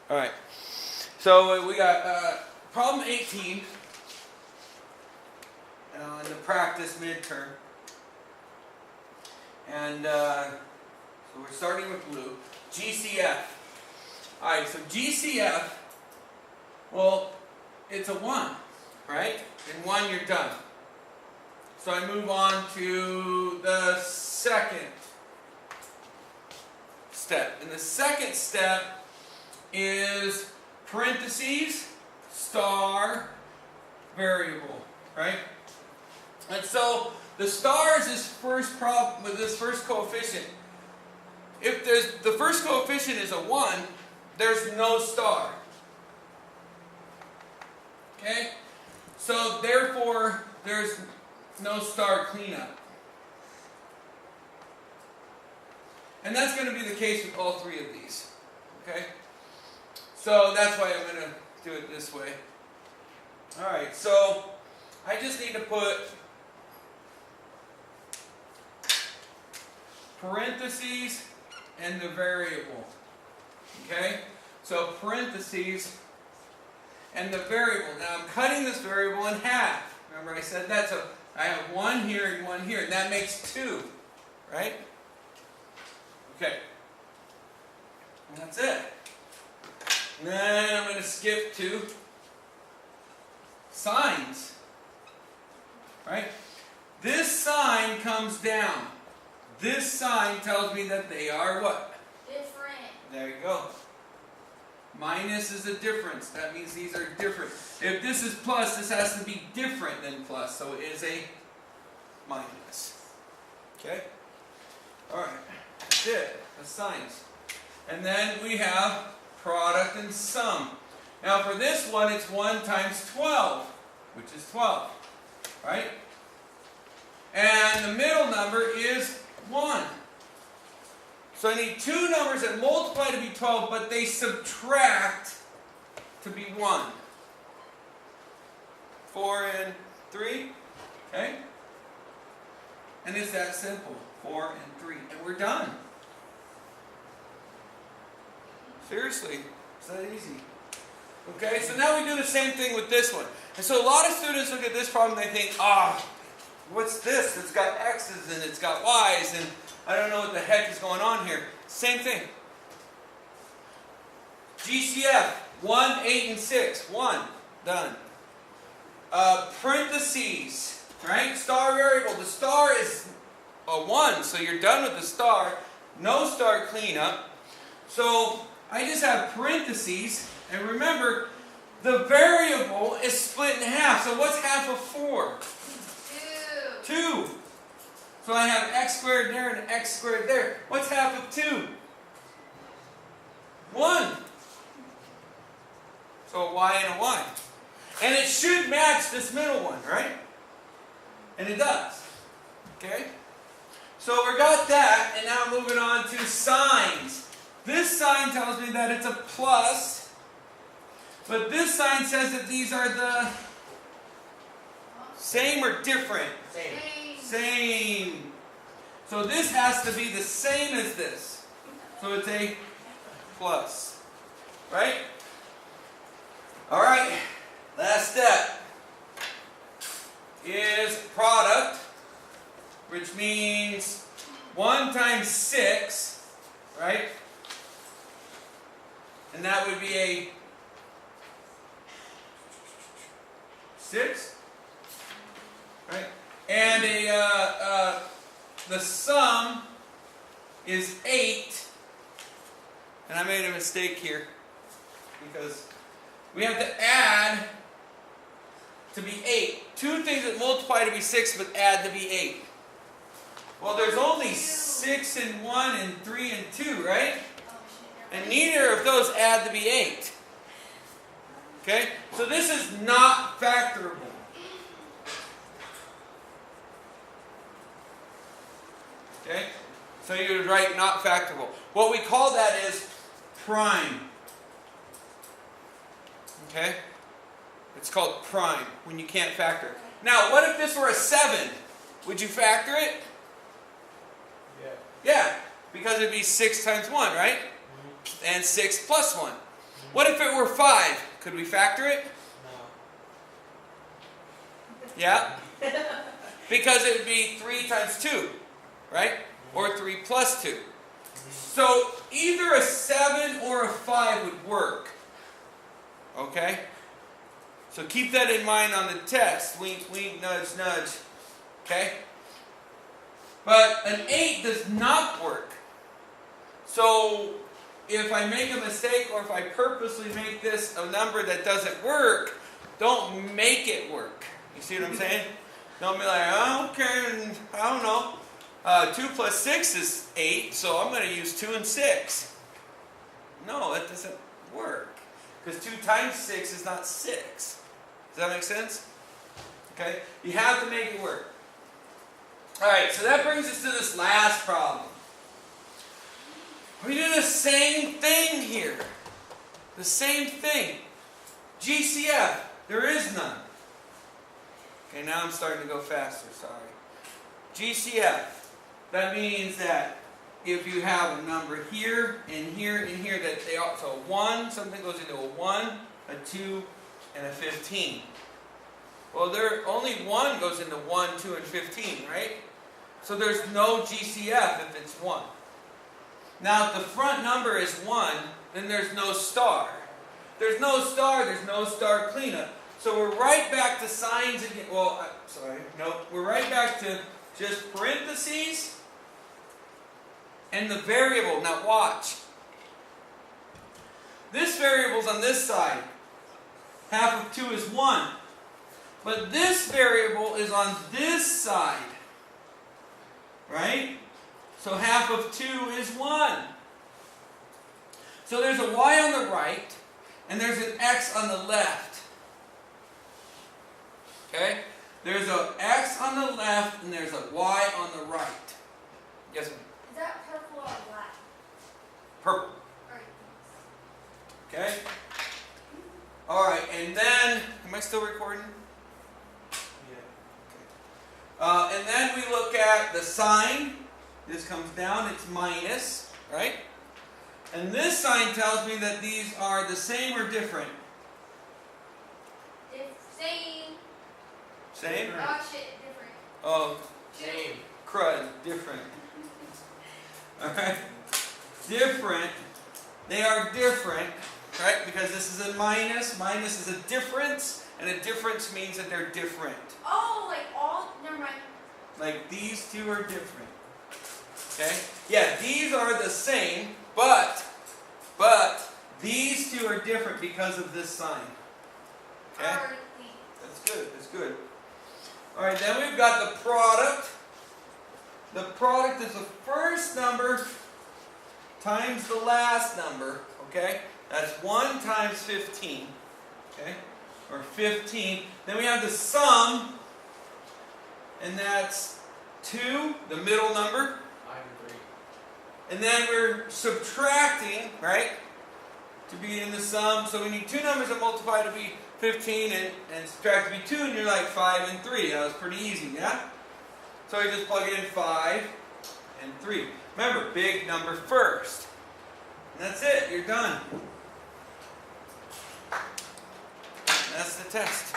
All right. So we got problem 18 in the practice midterm. And so we're starting with blue. GCF. All right, so GCF, well, it's a 1, right? In 1, you're done. So I move on to the second step. And the second step is parentheses, star, variable, right? And so the star is this first problem with this first coefficient. If the first coefficient is a 1, there's no star. Okay? So therefore, there's no star cleanup. And that's going to be the case with all 3 of these. Okay? So that's why I'm going to do it this way. Alright, so I just need to put parentheses and the variable. Okay? So parentheses and the variable. Now I'm cutting this variable in half. Remember I said that? So I have 1 here and 1 here. And that makes 2. Right? Okay. And that's it. And then I'm going to skip to signs. Right? This sign comes down. This sign tells me that they are what? Different. There you go. Minus is a difference. That means these are different. If this is plus, this has to be different than plus. So it is a minus. Okay? Alright. That's it. That's signs. And then we have product and sum. Now for this one, it's 1 times 12, which is 12. Right? And the middle number is 1. So I need 2 numbers that multiply to be 12, but they subtract to be 1. 4 and 3. Okay? And it's that simple. 4 and 3. And we're done. Seriously. It's that easy. Okay? So now we do the same thing with this one. And so a lot of students look at this problem and they think, what's this? It's got X's and it's got Y's and I don't know what the heck is going on here. Same thing. GCF, 1, 8, and 6. 1. Done. Parentheses. Right? Star variable. The star is a 1, so you're done with the star. No star cleanup. So I just have parentheses. And remember, the variable is split in half. So what's half of 4? 2. So I have x squared there and x squared there. What's half of 2? 1. So a y and a y. And it should match this middle one, right? And it does. Okay? So we got that, and now moving on to signs. This sign tells me that it's a plus, but this sign says that these are the same or different? Same. So this has to be the same as this. So it's a plus. Right? Alright. Last step is product, which means 1 times 6, right? And that would be a 6, right? And the sum is 8. And I made a mistake here because we have to add to be 8. 2 things that multiply to be 6 but add to be 8. Well, there's only 6 and 1 and 3 and 2, right? And neither of those add to be 8. Okay? So this is not factorable. Okay? So you would write not factorable. What we call that is prime. Okay? It's called prime when you can't factor it. Now, what if this were a 7? Would you factor it? Yeah. Yeah, because it'd be 6 times 1, right? And 6 plus 1. What if it were 5? Could we factor it? No. Yeah? Because it would be 3 times 2, right? Or 3 plus 2. So either a 7 or a 5 would work. Okay? So keep that in mind on the test. Wink, wink, nudge, nudge. Okay? But an 8 does not work. So if I make a mistake or if I purposely make this a number that doesn't work, don't make it work. You see what I'm saying? Don't be like, oh, okay, I don't know. 2 plus 6 is 8, so I'm going to use 2 and 6. No, that doesn't work. Because 2 times 6 is not 6. Does that make sense? Okay? You have to make it work. Alright, so that brings us to this last problem. We do the same thing here. The same thing. GCF, there is none. Okay, now I'm starting to go faster, sorry. GCF, that means that if you have a number here, and here, and here, that they all, so a 1, something goes into a 1, a 2, and a 15. Well, only 1 goes into 1, 2, and 15, right? So there's no GCF if it's 1. Now, if the front number is 1, then there's no star. There's no star cleanup. So we're right back to signs again. Well, we're right back to just parentheses and the variable. Now watch. This variable's on this side. Half of 2 is 1. But this variable is on this side. Right? So half of 2 is 1. So there's a y on the right, and there's an x on the left. Okay? There's an x on the left, and there's a y on the right. Yes, ma'am? Is that purple or black? Purple. Alright. Okay? Alright, and then, am I still recording? Yeah. Okay. And then we look at the sign. This comes down, it's minus, right? And this sign tells me that these are the same or different. Same. Same? Oh shit, different. Oh, Same. crud, different. Alright? Different. They are different, right? Because this is a minus. Minus is a difference, and a difference means that they're different. Oh, like all, never mind. Like these two are different. Okay? Yeah, these are the same, but these two are different because of this sign. Okay? That's good, that's good. Alright, then we've got the product. The product is the first number times the last number. Okay? That's 1 times 15. Okay? Or 15. Then we have the sum, and that's 2, the middle number. 5 and 3. And then we're subtracting, right, to be in the sum. So we need 2 numbers that multiply to be 15 and subtract to be 2, and you're like 5 and 3. That was pretty easy, yeah? So you just plug it in 5 and 3. Remember, big number first. And that's it. You're done. And that's the test.